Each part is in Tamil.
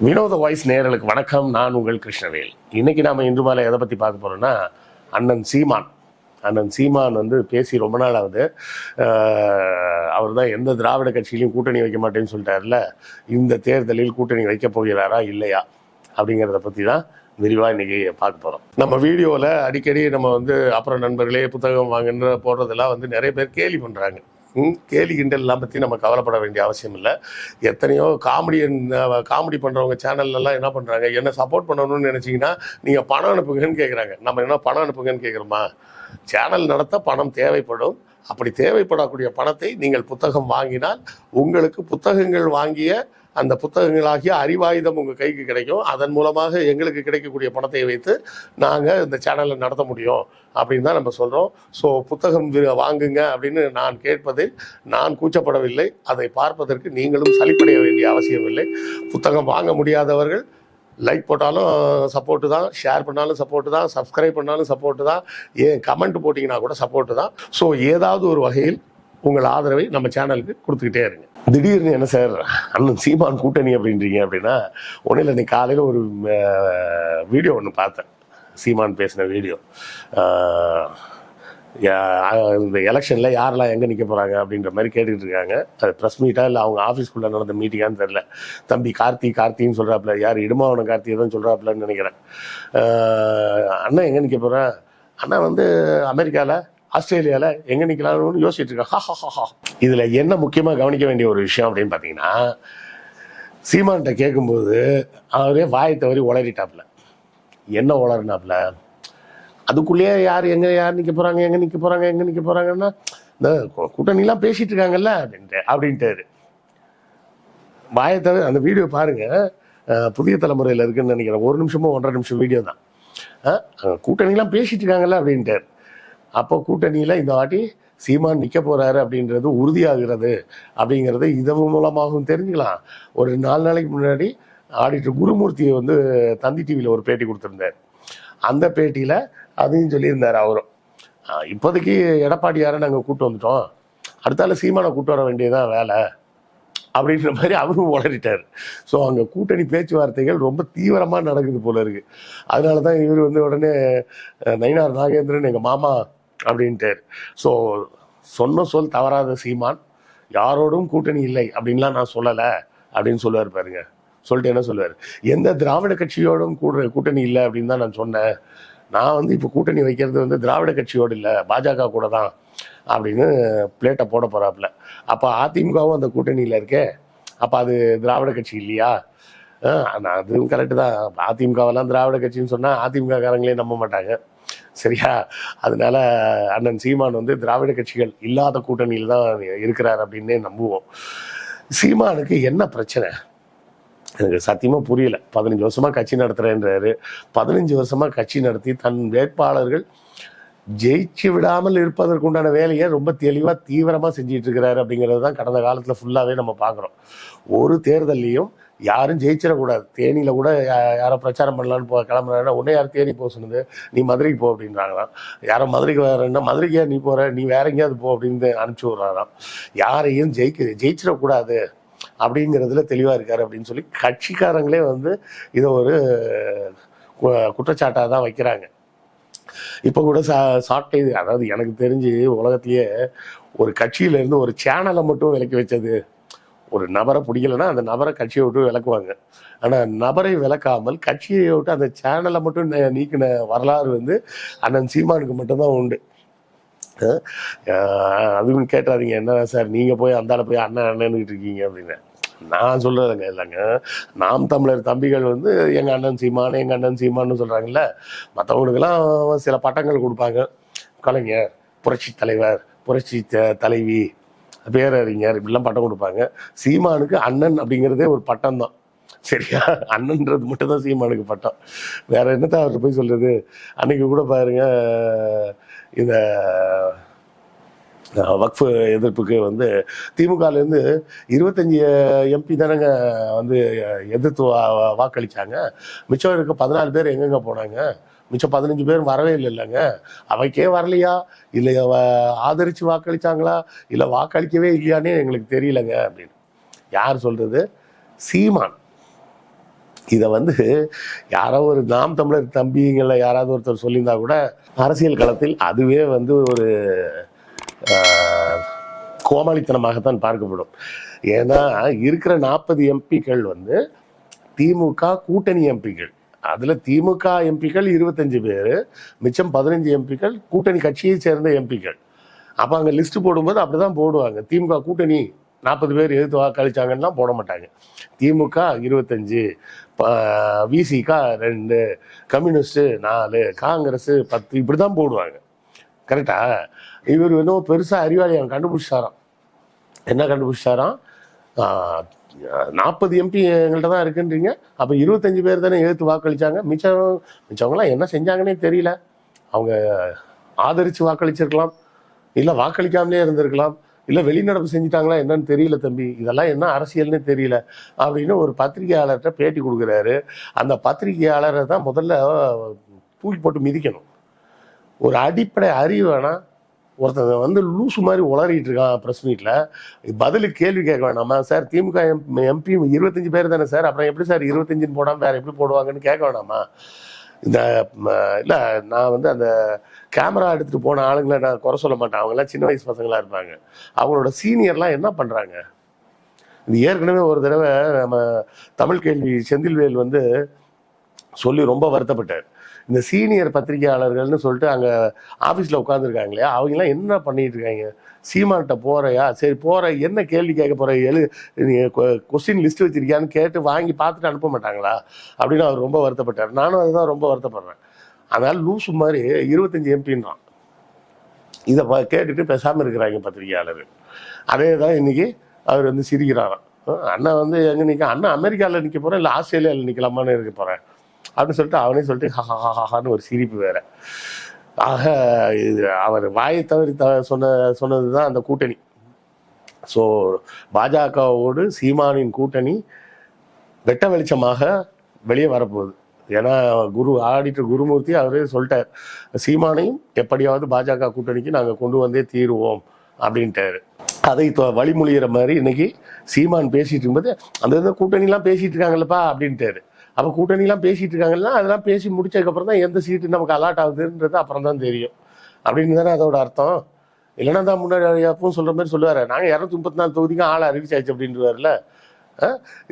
வினோத வாய்ஸ் நேயர்களுக்கு வணக்கம். நான் உங்கள் கிருஷ்ணவேல். இன்னைக்கு நாம இன்று மாலை எதை பற்றி பார்க்க போறோம்னா, அண்ணன் சீமான் வந்து பேசி ரொம்ப நாள் ஆகுது. அவர் தான் எந்த திராவிட கட்சியிலையும் கூட்டணி வைக்க மாட்டேன்னு சொல்லிட்டாருல, இந்த தேர்தலில் கூட்டணி வைக்க போகிறாரா இல்லையா அப்படிங்கிறத பற்றி தான் விரிவாக இன்னைக்கு பார்க்க போகிறோம். நம்ம வீடியோவில் அடிக்கடி நம்ம வந்து அப்புறம் நண்பர்களே புத்தகம் வாங்குன்ற போடுறதெல்லாம் வந்து நிறைய பேர் கேலி பண்ணுறாங்க. கேலி கிண்டல்லாம் பற்றி நம்ம கவலைப்பட வேண்டிய அவசியம் இல்லை. எத்தனையோ காமெடி பண்ணுறவங்க சேனல்லாம் என்ன பண்ணுறாங்க, என்ன சப்போர்ட் பண்ணணும்னு நினச்சிங்கன்னா நீங்கள் பணம் அனுப்புங்கன்னு கேட்குறாங்க. நம்ம என்ன பணம் அனுப்புங்கன்னு கேட்குறோமா? சேனல் நடத்த பணம் தேவைப்படும். அப்படி தேவைப்படக்கூடிய பணத்தை நீங்கள் புத்தகம் வாங்கினால் உங்களுக்கு புத்தகங்கள் வாங்கிய அந்த புத்தகங்களாகிய அறிவாயுதம் உங்கள் கைக்கு கிடைக்கும். அதன் மூலமாக எங்களுக்கு கிடைக்கக்கூடிய பணத்தை வைத்து நாங்கள் இந்த சேனலை நடத்த முடியும் அப்படின்னு தான் நம்ம சொல்கிறோம். ஸோ புத்தகம் வாங்குங்க அப்படின்னு நான் கேட்பதில் நான் கூச்சப்படவில்லை. அதை பார்ப்பதற்கு நீங்களும் சலிப்படைய வேண்டிய அவசியம் இல்லை. புத்தகம் வாங்க முடியாதவர்கள் லைக் போட்டாலும் சப்போர்ட்டு தான், ஷேர் பண்ணாலும் சப்போர்ட்டு தான், சப்ஸ்கிரைப் பண்ணாலும் சப்போர்ட்டு தான், ஏன் கமெண்ட் போட்டிங்கன்னா கூட சப்போர்ட்டு தான். ஸோ ஏதாவது ஒரு வகையில் உங்கள் ஆதரவை நம்ம சேனலுக்கு கொடுத்துக்கிட்டே இருங்க. திடீர்னு என்ன சார் அண்ணன் சீமான் கூட்டணி அப்படின்றீங்க அப்படின்னா, ஒன்றும் இல்லை, இன்னைக்கு காலையில் ஒரு வீடியோ ஒன்று பார்த்தேன். சீமான் பேசின வீடியோ. இந்த எலெக்ஷனில் யாரெல்லாம் எங்கே நிற்க போகிறாங்க அப்படின்ற மாதிரி கேட்டுக்கிட்டு இருக்காங்க. அது ப்ரெஸ் மீட்டாக இல்லை அவங்க ஆஃபீஸ்க்குள்ளே நடந்த மீட்டிங்கான்னு தெரில. தம்பி கார்த்தின்னு சொல்கிறாப்புல, யார் இடுமாவன கார்த்தியை தான் சொல்கிறாப்புலன்னு நினைக்கிறேன். அண்ணன் எங்கே நிற்க போகிறேன், அண்ணா வந்து அமெரிக்காவில் ஆஸ்திரேலியாவில் எங்கே நிற்கலாம்னு யோசிச்சுட்டு இருக்கேன். இதில் என்ன முக்கியமாக கவனிக்க வேண்டிய ஒரு விஷயம் அப்படின்னு பார்த்தீங்கன்னா, சீமான்கிட்ட கேட்கும்போது அவரே வாயை தவறி உளறிட்டாப்புல. என்ன உளறினாப்புல, அதுக்குள்ளேயே யார் நிற்க போகிறாங்கன்னா இந்த கூட்டணிலாம் பேசிகிட்டு இருக்காங்கல்ல அப்படின்ட்டாரு. வாயை தவிர அந்த வீடியோ பாருங்கள், புதிய தலைமுறையில் இருக்குன்னு நினைக்கிறேன். 1 நிமிஷமோ 1.5 நிமிஷம் வீடியோ தான். கூட்டணிலாம் பேசிகிட்டு இருக்காங்கல்ல அப்படின்ட்டார். அப்போ கூட்டணியில் இந்த வாட்டி சீமான் நிற்க போகிறாரு அப்படின்றது உறுதியாகிறது அப்படிங்கிறது இதன் மூலமாகவும் தெரிஞ்சுக்கலாம். ஒரு 4 நாளைக்கு முன்னாடி ஆடிட்டர் குருமூர்த்தியை வந்து தந்தி டிவியில் ஒரு பேட்டி கொடுத்துருந்தார். அந்த பேட்டியில் அதையும் சொல்லியிருந்தார் அவரும். இப்போதைக்கு எடப்பாடியாரை நாங்கள் கூட்டு வந்துட்டோம், அடுத்தால சீமானை கூட்டு வர வேண்டியதான் வேலை அப்படின்ற மாதிரி அவரும் உளறிட்டார். ஸோ அங்கே கூட்டணி பேச்சுவார்த்தைகள் ரொம்ப தீவிரமாக நடக்குது போல இருக்கு. அதனால தான் இவர் வந்து உடனே நயினார் நாகேந்திரன் எங்கள் மாமா அப்படின்ட்டார். ஸோ சொன்ன சொல் தவறாத சீமான் யாரோடும் கூட்டணி இல்லை அப்படின்லாம் நான் சொல்லலை அப்படின்னு சொல்லுவார் பாருங்க. சொல்லிட்டு என்ன சொல்லுவார், எந்த திராவிட கட்சியோடும் கூட்டணி இல்லை அப்படின்னு தான் நான் சொன்னேன். நான் வந்து இப்போ கூட்டணி வைக்கிறது வந்து திராவிட கட்சியோடு இல்லை, பாஜக கூட தான் அப்படின்னு பிளேட்டை போட போகிறாப்புல. அப்போ அதிமுகவும் அந்த கூட்டணியில் இருக்கே, அப்போ அது திராவிட கட்சி இல்லையா? அதுவும் கரெக்டு தான். அதிமுகவெல்லாம் திராவிட கட்சின்னு சொன்னால் அதிமுக காரங்களே நம்ப மாட்டாங்க, சரியா? அதனால அண்ணன் சீமான் வந்து திராவிட கட்சிகள் இல்லாத கூட்டணியில் தான் இருக்கிறார் அப்படின்னே நம்புவோம். சீமானுக்கு என்ன பிரச்சனை எனக்கு சத்தியமாக புரியல. 15 வருஷமாக கட்சி நடத்துகிறேன்றாரு. 15 வருஷமாக கட்சி நடத்தி தன் வேட்பாளர்கள் ஜெயிச்சு விடாமல் இருப்பதற்கு உண்டான வேலையை ரொம்ப தெளிவாக தீவிரமாக செஞ்சிட்டு இருக்கிறாரு அப்படிங்கிறது தான் கடந்த காலத்தில் ஃபுல்லாகவே நம்ம பார்க்குறோம். ஒரு தேர்தலையும் யாரும் ஜெயிச்சிடக்கூடாது. தேனியில் கூட யாரோ பிரச்சாரம் பண்ணலான்னு கிளம்புறாங்கன்னா உடனே யாரும் தேனி போக சொன்னது, நீ மதுரைக்கு போ அப்படின்றாங்களாம். யாரோ மதுரைக்கு வரேன்னா மதுரைக்கு நீ போகிற, நீ வேற எங்கேயாவது போ அப்படின்னு அனுப்பிச்சி விட்றாராம். யாரையும் ஜெயிச்சிடக்கூடாது அப்படிங்கிறதுல தெளிவாக இருக்காரு அப்படின்னு சொல்லி கட்சிக்காரங்களே வந்து இதை ஒரு குற்றச்சாட்டாக தான் வைக்கிறாங்க. இப்போ கூட சாட்டை, அதாவது எனக்கு தெரிஞ்சு உலகத்திலேயே ஒரு கட்சியிலேருந்து ஒரு சேனலை மட்டும் விலக்கி வச்சது, ஒரு நபரை பிடிக்கலைன்னா அந்த நபரை கட்சியை விட்டு விளக்குவாங்க. ஆனால் நபரை விளக்காமல் கட்சியை விட்டு அந்த சேனலை மட்டும் நீக்கின வரலாறு வந்து அண்ணன் சீமானுக்கு மட்டும்தான் உண்டு. அதுவும் கேட்டாதீங்க, என்ன சார் நீங்கள் போய் அந்தால போய் அண்ணன்னுக்கிட்டு இருக்கீங்க அப்படின்னு. நான் சொல்கிறதுங்க இல்லைங்க, நாம் தமிழர் தம்பிகள் வந்து எங்கள் அண்ணன் சீமான்னு சொல்கிறாங்கல்ல. மற்றவங்களுக்கெல்லாம் சில பட்டங்கள் கொடுப்பாங்க. கலைஞர், புரட்சி தலைவர், புரட்சி தலைவி, பேரறிஞர், இப்படிலாம் பட்டம் கொடுப்பாங்க. சீமானுக்கு அண்ணன் அப்படிங்கிறதே ஒரு பட்டம் தான், சரியா? அண்ணன்றது மட்டும்தான் சீமானுக்கு பட்டம். வேற என்னத்தான் அவர்கிட்ட போய் சொல்றது? அன்னைக்கு கூட பாருங்க, இந்த வக்ஃபு எதிர்ப்புக்கு வந்து திமுகலேருந்து 25 எம்பி தானங்க வந்து எதிர்த்து வாக்களித்தாங்க. மிச்சம் இருக்க 14 பேர் எங்கெங்க போனாங்க? மிச்சம் 15 பேர் வரவே இல்லைங்க. அவைக்கே வரலையா, இல்லை ஆதரித்து வாக்களித்தாங்களா, இல்லை வாக்களிக்கவே இல்லையானே எங்களுக்கு தெரியலங்க அப்படின்னு யார் சொல்கிறது? சீமான். இதை வந்து யாரோ ஒரு நாம் தமிழர் தம்பிங்களை யாராவது ஒருத்தர் சொல்லியிருந்தா கூட அரசியல் களத்தில் அதுவே வந்து ஒரு கோமாளித்தனமாகத்தான் பார்க்கப்படும். ஏன்னா இருக்கிற 40 எம்பிக்கள் வந்து திமுக கூட்டணி எம்பிக்கள். அதுல திமுக எம்பிக்கள் 25 பேர், மிச்சம் 15 எம்பிக்கள் கூட்டணி கட்சியை சேர்ந்த எம்பிக்கள். அப்ப அங்க லிஸ்ட் போடும்போது அப்படிதான் போடுவாங்க. திமுக கூட்டணி 40 பேர் எதிர்த்து வாக்களிச்சாங்கன்னா போட மாட்டாங்க. திமுக 25, விசிக 2, கம்யூனிஸ்ட் 4, காங்கிரஸ் 10, இப்படிதான் போடுவாங்க. கரெக்டா? இவர் இன்னும் பெருசா அறிவாளி அவன் கண்டுபிடிச்சாராம். என்ன கண்டுபிடிச்சாராம்? 40 எம்பி எங்கள்கிட்ட தான் இருக்குன்றீங்க, அப்போ 25 பேர் தானே எதிர்த்து வாக்களிச்சாங்க, மிச்சவங்களாம் என்ன செஞ்சாங்கன்னே தெரியல. அவங்க ஆதரித்து வாக்களிச்சிருக்கலாம், இல்லை வாக்களிக்காமலே இருந்திருக்கலாம், இல்லை வெளிநடப்பு செஞ்சுட்டாங்களா என்னன்னு தெரியல தம்பி, இதெல்லாம் என்ன அரசியல்னு தெரியல அப்படின்னு ஒரு பத்திரிகையாளர்கிட்ட பேட்டி கொடுக்குறாரு. அந்த பத்திரிகையாளரை தான் முதல்ல தூக்கி போட்டு மிதிக்கணும். ஒரு அடிப்படை அறிவு வேணாம். ஒருத்தர் வந்து லூசு மாதிரி உளறிட்டு இருக்கான் ப்ரெஸ் மீட்டில், பதிலுக்கு கேள்வி கேட்க வேணாமா? சார் திமுக எம்பி 25 பேர் தானே சார், அப்புறம் எப்படி சார் 25 போடாமல் வேறு எப்படி போடுவாங்கன்னு கேட்க வேணாமா? இந்த இல்லை, நான் வந்து அந்த கேமரா எடுத்துகிட்டு போன ஆளுங்களை நான் குறை சொல்ல மாட்டேன். அவங்கெல்லாம் சின்ன வயசு பசங்களாக இருப்பாங்க. அவங்களோட சீனியர்லாம் என்ன பண்ணுறாங்க? இது ஏற்கனவே ஒரு தடவை நம்ம தமிழ் கேள்வி செந்தில்வேல் வந்து சொல்லி ரொம்ப வருத்தப்பட்டார். இந்த சீனியர் பத்திரிகையாளர்கள்னு சொல்லிட்டு அங்கே ஆஃபீஸில் உட்காந்துருக்காங்க இல்லையா, அவங்கெல்லாம் என்ன பண்ணிட்டு இருக்காங்க? சீமான்கிட்ட போறையா, சரி போகிற, என்ன கேள்வி கேட்க போகிற, கொஸ்டின் லிஸ்ட் வச்சிருக்கியான்னு கேட்டு வாங்கி பார்த்துட்டு அனுப்ப மாட்டாங்களா அப்படின்னு அவர் ரொம்ப வருத்தப்பட்டார். நானும் அதுதான் ரொம்ப வருத்தப்படுறேன். அதனால் லூசு மாதிரி 25 எம்பின்றான். இதை கேட்டுட்டு பேசாமல் இருக்கிறாங்க பத்திரிகையாளர்கள். அதே தான் இன்னைக்கு அவர் வந்து சிரிக்கிறாராம். அண்ணா வந்து எங்கே நிற்க, அண்ணா அமெரிக்காவில் நிற்க போகிறேன் இல்லை ஆஸ்திரேலியாவில் நிற்கலாமான்னு இருக்க போகிறேன் அப்படின்னு சொல்லிட்டு அவனே சொல்லிட்டு ஹாஹான்னு ஒரு சிரிப்பு வேற. ஆக இது அவர் வாயை தவறி சொன்னது தான் அந்த கூட்டணி. ஸோ பாஜகவோடு சீமானின் கூட்டணி வெட்ட வெளிச்சமாக வெளியே வரப்போகுது. ஏன்னா ஆடிட்டர் குருமூர்த்தி அவரே சொல்லிட்டார், சீமானையும் எப்படியாவது பாஜக கூட்டணிக்கு நாங்கள் கொண்டு வந்தே தீருவோம் அப்படின்ட்டாரு. அதை வழிமொழிகிற மாதிரி இன்னைக்கு சீமான் பேசிட்டு இருக்கும்போது அந்த கூட்டணிலாம் பேசிட்டு இருக்காங்கல்லப்பா அப்படின்ட்டாரு. அப்போ கூட்டணிலாம் பேசிட்டு இருக்காங்கன்னா அதெல்லாம் பேசி முடிச்சதுக்கப்புறம் தான் எந்த சீட்டு நமக்கு அலாட் ஆகுதுன்றது அப்புறம் தான் தெரியும் அப்படின்னு தானே அதோட அர்த்தம். இல்லைன்னா தான் முன்னாடி அப்பவும் சொல்கிற மாதிரி சொல்லுவார், நாங்கள் 234 தொகுதிக்கும் ஆளை அறிவிச்சாச்சு அப்படின்றவார்ல.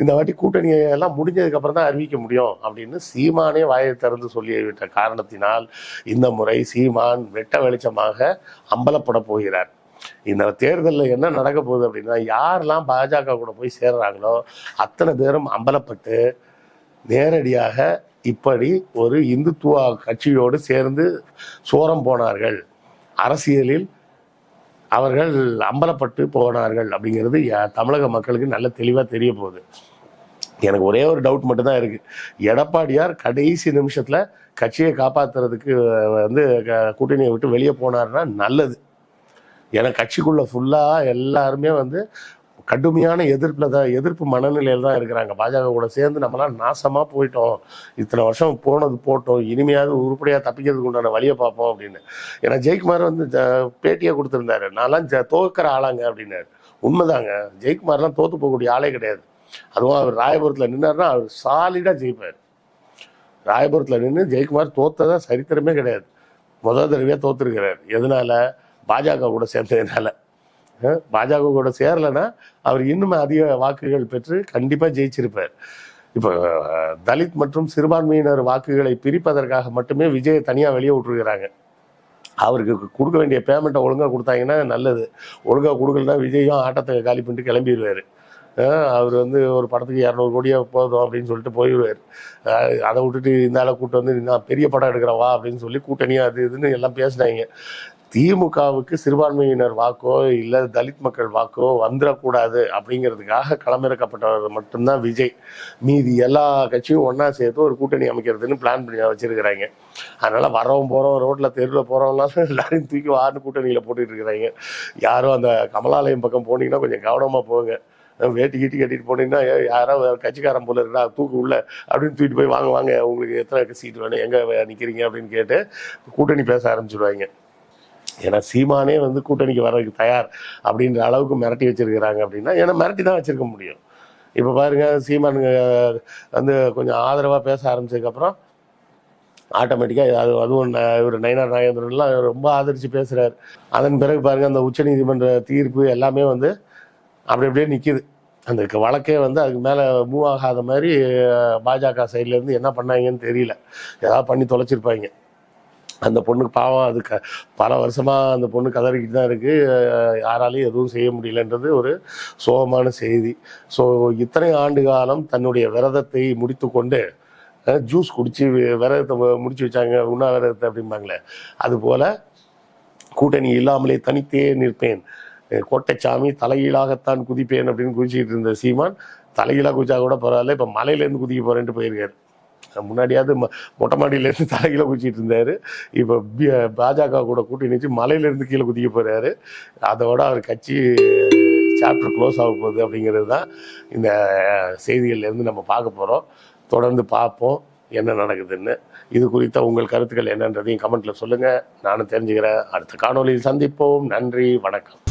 இந்த வாட்டி கூட்டணியை எல்லாம் முடிஞ்சதுக்கப்புறம் தான் அறிவிக்க முடியும் அப்படின்னு சீமானே வாயை திறந்து சொல்லிவிட்ட காரணத்தினால் இந்த முறை சீமான் வெட்ட வெளிச்சமாக அம்பலப்பட போகிறார். இந்த தேர்தலில் என்ன நடக்க போகுது அப்படின்னா, யாரெல்லாம் பாஜக கூட போய் சேர்றாங்களோ அத்தனை பேரும் அம்பலப்பட்டு நேரடியாக இப்படி ஒரு இந்துத்துவ கட்சியோடு சேர்ந்து சோரம் போனார்கள், அரசியலில் அவர்கள் அம்பலப்பட்டு போனார்கள் அப்படிங்கிறது தமிழக மக்களுக்கு நல்ல தெளிவாக தெரிய போகுது. எனக்கு ஒரே ஒரு டவுட் மட்டும்தான் இருக்கு, எடப்பாடியார் கடைசி நிமிஷத்துல கட்சியை காப்பாத்துறதுக்கு வந்து கூட்டணியை விட்டு வெளியே போனார்னா நல்லது. ஏன்னா கட்சிக்குள்ள ஃபுல்லா எல்லாருமே வந்து கடுமையான எதிர்ப்பு மனநிலையில் தான் இருக்கிறாங்க. பாஜக கூட சேர்ந்து நம்மளாம் நாசமாக போயிட்டோம், இத்தனை வருஷம் போனது போட்டோம், இனிமையாவது உருப்படியாக தப்பிக்கிறதுக்கு உண்டான வழியை பார்ப்போம் அப்படின்னு. ஏன்னா ஜெயக்குமார் வந்து பேட்டியாக கொடுத்துருந்தாரு, நான்லாம் தோற்கிற ஆளாங்க அப்படின்னாரு. உண்மைதாங்க, ஜெயக்குமார்லாம் தோற்று போகக்கூடிய ஆளே கிடையாது. அதுவும் அவர் ராயபுரத்தில் நின்னார்னா அவர் சாலிடாக ஜெயிப்பார். ராயபுரத்தில் நின்று ஜெயக்குமார் தோற்றதா சரித்திரமே கிடையாது. முதல் தடவையாக தோற்றுருக்கிறார். எதனால? பாஜக கூட சேர்ந்ததுனால. பாஜக கூட சேரலைன்னா அவர் இன்னும் அதிக வாக்குகள் பெற்று கண்டிப்பாக ஜெயிச்சிருப்பார். இப்போ தலித் மற்றும் சிறுபான்மையினர் வாக்குகளை பிரிப்பதற்காக மட்டுமே விஜயை தனியாக வெளியே விட்டுருக்கிறாங்க. அவருக்கு கொடுக்க வேண்டிய பேமெண்ட்டை ஒழுங்காக கொடுத்தாங்கன்னா நல்லது. ஒழுங்காக கொடுக்கலன்னா விஜயும் ஆட்டத்தை காலி பண்ணிட்டு கிளம்பிடுவார். அவர் வந்து ஒரு படத்துக்கு 200 கோடியா போதும் அப்படின்னு சொல்லிட்டு போயிடுவார். அதை விட்டுட்டு இந்த ஆளை கூட்டு வந்து நான் பெரிய படம் எடுக்கிறவா அப்படின்னு சொல்லி கூட்டணியாக அது இதுன்னு எல்லாம் பேசினாங்க. திமுகவுக்கு சிறுபான்மையினர் வாக்கோ இல்லை தலித் மக்கள் வாக்கோ வந்துடக்கூடாது அப்படிங்கிறதுக்காக களமிறக்கப்பட்டவர் மட்டும்தான் விஜய். மீதி எல்லா கட்சியும் ஒன்றா சேர்த்து ஒரு கூட்டணி அமைக்கிறதுன்னு பிளான் பண்ணி வச்சிருக்கிறாங்க. அதனால வரவும் போகிறோம், ரோட்டில் தெருவில் போகிறவங்களாம் எல்லாரையும் தூக்கி வார்டு கூட்டணியில் போட்டுட்டு இருக்கிறாங்க. யாரும் அந்த கமலாலயம் பக்கம் போனீங்கன்னா கொஞ்சம் கவனமாக போங்க. வேட்டி கீட்டி கட்டிட்டு போனீங்கன்னா யாரோ கட்சிக்காரன் போல இருக்கா தூக்கு உள்ள அப்படின்னு தூக்கிட்டு போய் வாங்க வாங்க உங்களுக்கு எத்தனை சீட்டு வேணும், எங்கே நிற்கிறீங்க அப்படின்னு கேட்டு கூட்டணி பேச ஆரம்பிச்சிடுவாங்க. ஏன்னா சீமானே வந்து கூட்டணிக்கு வர்றதுக்கு தயார் அப்படின்ற அளவுக்கு மிரட்டி வச்சிருக்கிறாங்க அப்படின்னா, ஏன்னா மிரட்டி தான் வச்சிருக்க முடியும். இப்போ பாருங்க, சீமானுங்க வந்து கொஞ்சம் ஆதரவாக பேச ஆரம்பிச்சதுக்கப்புறம் ஆட்டோமேட்டிக்காக அதுவும் இவர் நயினார் நாகேந்திரன்லாம் ரொம்ப ஆதரித்து பேசுகிறார். அதன் பிறகு பாருங்கள், அந்த உச்சநீதிமன்ற தீர்ப்பு எல்லாமே வந்து அப்படி அப்படியே நிற்கிது. அந்த வழக்கே வந்து அதுக்கு மேலே மூவ் ஆகாத மாதிரி பாஜக சைட்லேருந்து என்ன பண்ணாங்கன்னு தெரியல. ஏதாவது பண்ணி தொலைச்சிருப்பாங்க. அந்த பொண்ணுக்கு பாவம், அது பல வருஷமாக அந்த பொண்ணு கதறிக்கிட்டு தான் இருக்குது. யாராலையும் எதுவும் செய்ய முடியலன்றது ஒரு சோகமான செய்தி. ஸோ இத்தனை ஆண்டு காலம் தன்னுடைய விரதத்தை முடித்து கொண்டு ஜூஸ் குடித்து விரதத்தை முடிச்சு வச்சாங்க, உண்ணாவிரதத்தை அப்படிம்பாங்களே, அதுபோல் கூட்டணி இல்லாமலே தனித்தே நிற்பேன், கோட்டைச்சாமி தலைகீழாகத்தான் குதிப்பேன் அப்படின்னு குதிச்சுக்கிட்டு இருந்த சீமான் தலைகீழாக குதிச்சா கூட பரவாயில்ல, இப்போ மலையிலேருந்து குதிக்க போகிறேன்ட்டு போயிருக்காரு. முன்னாடியாவது மொட்டை மாடியிலேருந்து தலைகீழ குதிச்சிட்டு இருந்தார். இப்போ பாஜக கூட கூட்டணி வச்சு மலையிலேருந்து கீழே குதிக்க போகிறாரு. அதோட அவர் கட்சி சாப்டர் க்ளோஸ் ஆக போகுது அப்படிங்கிறது தான் இந்த செய்திகள்லேருந்து நம்ம பார்க்க போகிறோம். தொடர்ந்து பார்ப்போம் என்ன நடக்குதுன்னு. இது குறித்த உங்கள் கருத்துக்கள் என்னன்றதையும் கமெண்ட்டில் சொல்லுங்கள், நானும் தெரிஞ்சுக்கிறேன். அடுத்த காணொலியில் சந்திப்போம். நன்றி, வணக்கம்.